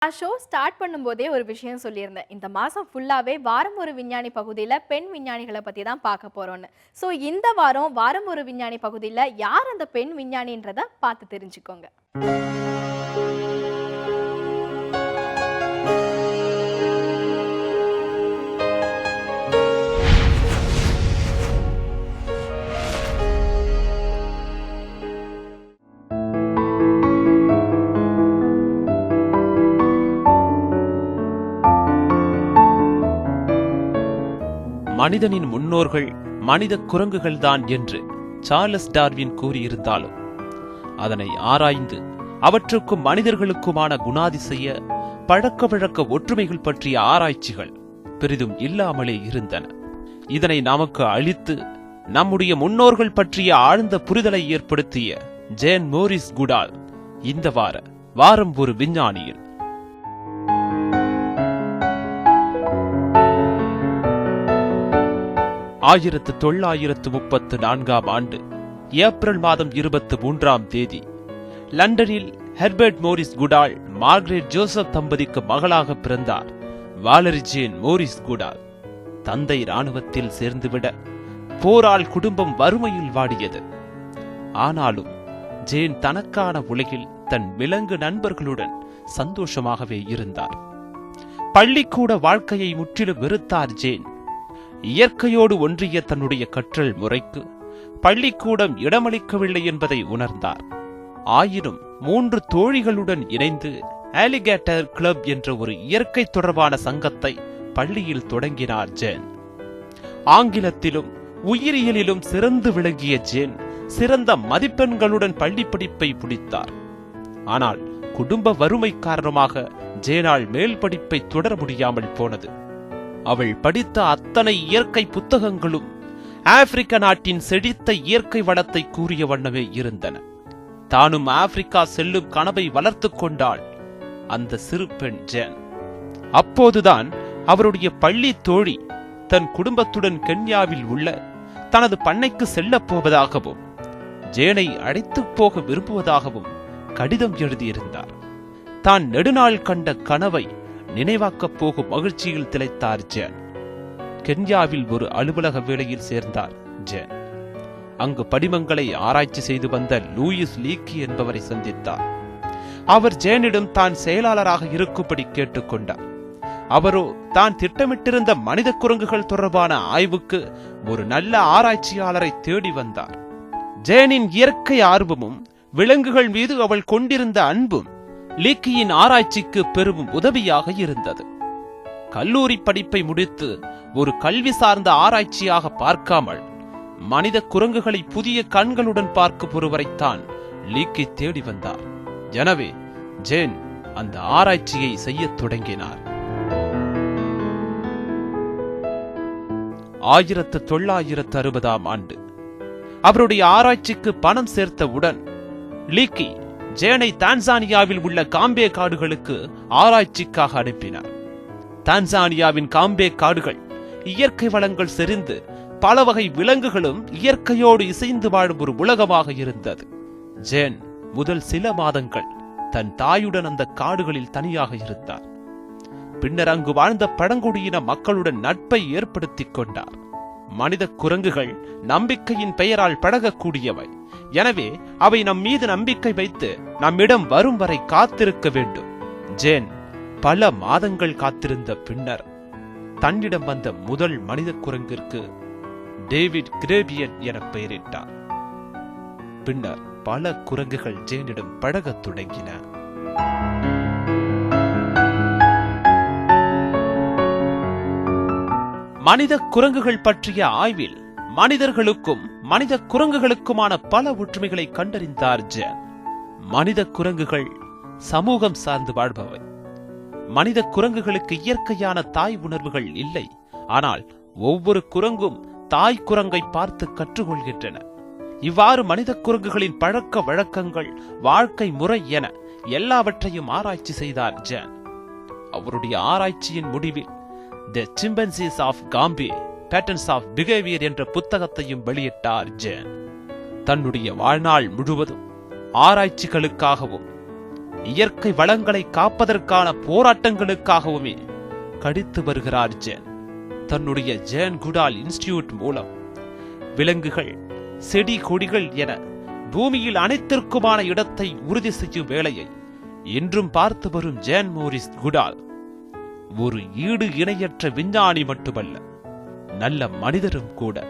நான் show start பண்ணும்போதே ஒரு விஷயம் சொல்லியிருந்தேன். இந்த மாசம் ஃபுல்லாவே வாரம் ஒரு விஞ்ஞானி பகுதியில பெண் விஞ்ஞானிகள பத்தி தான் பார்க்க போறோம்னு. ஸோ இந்த வாரம் வாரம் ஒரு விஞ்ஞானி பகுதியில யார் அந்த பெண் விஞ்ஞானின்றத பார்த்து தெரிஞ்சுக்கோங்க. மனிதனின் முன்னோர்கள் மனித குரங்குகள்தான் என்று சார்லஸ் டார்வின் கூறியிருந்தாலும் அதனை ஆராய்ந்து அவற்றுக்கும் மனிதர்களுக்குமான குணாதிசய பழக்க வழக்க ஒற்றுமைகள் பற்றிய ஆராய்ச்சிகள் பெரிதும் இல்லாமலே இருந்தன. இதனை நமக்கு அளித்து நம்முடைய முன்னோர்கள் பற்றிய ஆழ்ந்த புரிதலை ஏற்படுத்திய ஜேன் மோரிஸ் குடால் இந்த வாரம் ஒரு விஞ்ஞானியில் 1934 ஆண்டு ஏப்ரல் மாதம் 23ஆம் தேதி லண்டனில் ஹெர்பர்ட் மோரிஸ் குடால் மார்கரெட் ஜோசப் தம்பதிக்கு மகளாக பிறந்தார் வாலரி ஜேன் மோரிஸ் குடால். தந்தை இராணுவத்தில் சேர்ந்துவிட போரால் குடும்பம் வறுமையில் வாடியது. ஆனாலும் ஜேன் தனக்கான உலகில் தன் விலங்கு நண்பர்களுடன் சந்தோஷமாகவே இருந்தார். பள்ளிக்கூட வாழ்க்கையை முற்றிலும் வெறுத்தார் ஜேன். இயற்கையோடு ஒன்றிய தன்னுடைய கற்றல் முறைக்கு பள்ளிக்கூடம் இடமளிக்கவில்லை என்பதை உணர்ந்தார். ஆயினும் 3 தோழிகளுடன் இணைந்து ஆலிகேட்டர் கிளப் என்ற ஒரு இயற்கை தொடர்பான சங்கத்தை பள்ளியில் தொடங்கினார் ஜேன். ஆங்கிலத்திலும் உயிரியலிலும் சிறந்து விளங்கிய ஜேன் சிறந்த மதிப்பெண்களுடன் பள்ளி படிப்பை முடித்தார். ஆனால் குடும்ப வறுமை காரணமாக ஜேனால் மேல் படிப்பை தொடர முடியாமல் போனது. அவள் படித்த அத்தனை இயற்கை புத்தகங்களும் ஆப்பிரிக்க நாட்டின் செழித்த இயற்கை வளத்தை கூறிய வண்ணமே இருந்தன. தானும் ஆப்பிரிக்கா செல்லும் கனவை வளர்த்துக் கொண்டாள் அந்த சிறு பெண் ஜேன். அப்போதுதான் அவருடைய பள்ளி தோழி தன் குடும்பத்துடன் கென்யாவில் உள்ள தனது பண்ணைக்கு செல்லப் போவதாகவும் ஜேனை அழைத்துப் போக விரும்புவதாகவும் கடிதம் எழுதியிருந்தார். தான் நெடுநாள் கண்ட கனவை நினைவாக்கப் போகும் மகிழ்ச்சியில் திளைத்தார் ஜேன். கென்யாவில் ஒரு அலுவலக வேலையில் சேர்ந்தார் ஜேன். அங்கு படிமங்களை ஆராய்ச்சி செய்து வந்த லூயிஸ் லீக்கி என்பவரை சந்தித்தார். அவர் ஜேனிடம் தான் செயலாளராக இருக்கும்படி கேட்டுக்கொண்டார். அவரோ தான் திட்டமிட்டிருந்த மனித குரங்குகள் தொடர்பான ஆய்வுக்கு ஒரு நல்ல ஆராய்ச்சியாளரை தேடி வந்தார். ஜேனின் இயற்கை ஆர்வமும் விலங்குகள் மீது அவள் கொண்டிருந்த அன்பும் லீக்கியின் ஆராய்ச்சிக்கு பெரும் உதவியாக இருந்தது. கல்லூரி படிப்பை முடித்து ஒரு கல்வி சார்ந்த ஆராய்ச்சியாக பார்க்காமல் மனித குரங்குகளை புதிய கண்களுடன் பார்க்கும் ஒருவரைத்தான் லீக்கி தேடி வந்தார். எனவே ஜேன் அந்த ஆராய்ச்சியை செய்யத் தொடங்கினார். 1960ஆம் ஆண்டு அவருடைய ஆராய்ச்சிக்கு பணம் சேர்த்தவுடன் லீக்கி ஜேனை தான்சானியாவில் உள்ள காம்பே காடுகளுக்கு ஆராய்ச்சிக்காக அனுப்பினார். தான்சானியாவின் காம்பே காடுகள் இயற்கை வளங்கள் செறிந்து பல வகை விலங்குகளும் இயற்கையோடு இசைந்து வாழும் ஒரு உலகமாக இருந்தது. ஜேன் முதல் சில மாதங்கள் தன் தாயுடன் அந்த காடுகளில் தனியாக இருந்தார். பின்னர் அங்கு வாழ்ந்த பழங்குடியின மக்களுடன் நட்பை ஏற்படுத்திக் கொண்டார். மனித குரங்குகள் நம்பிக்கையின் பெயரால் பழகக்கூடியவை. எனவே அவை நம் மீது நம்பிக்கை வைத்து நம்மிடம் வரும் வரை காத்திருக்க வேண்டும். ஜேன் பல மாதங்கள் காத்திருந்த பின்னர் தன்னிடம் வந்த முதல் மனித குரங்கிற்கு டேவிட் கிரேபியன் என பெயரிட்டார். பின்னர் பல குரங்குகள் ஜேனிடம் பழகத் தொடங்கின. மனித குரங்குகள் பற்றிய ஆய்வில் மனிதர்களுக்கும் மனித குரங்குகளுக்குமான பல ஒற்றுமைகளை கண்டறிந்தார் ஜேன். மனித குரங்குகள் சமூகம் சார்ந்து வாழ்பவை. மனித குரங்குகளுக்கு இயற்கையான தாய் உணர்வுகள் இல்லை. ஆனால் ஒவ்வொரு குரங்கும் தாய் குரங்கை பார்த்து கற்றுக்கொள்கின்றன. இவ்வாறு மனித குரங்குகளின் பழக்க வழக்கங்கள், வாழ்க்கை முறை என எல்லாவற்றையும் ஆராய்ச்சி செய்தார் ஜேன். அவருடைய ஆராய்ச்சியின் முடிவில் the chimpanzees of Gombe patterns of behaviour என்ற புத்தகத்தையும் வெளியிட்டார் ஜேன். தன்னுடைய வாழ்நாள் முழுவதும் ஆராய்ச்சிகளுக்காகவும் இயற்கை வளங்களை காப்பதற்கான போராட்டங்களுக்காகவுமே கடித்து வருகிறார் ஜேன். தன்னுடைய ஜேன் குடால் இன்ஸ்டிடியூட் மூலம் விலங்குகள், செடி கொடிகள் என பூமியில் அனைத்திற்குமான இடத்தை உறுதி செய்யும் வேலையை இன்றும் பார்த்து வரும் ஜேன் மோரிஸ் குடால் ஒரு ஈடு இணையற்ற விஞ்ஞானி மட்டுமல்ல, நல்ல மனிதரும் கூட.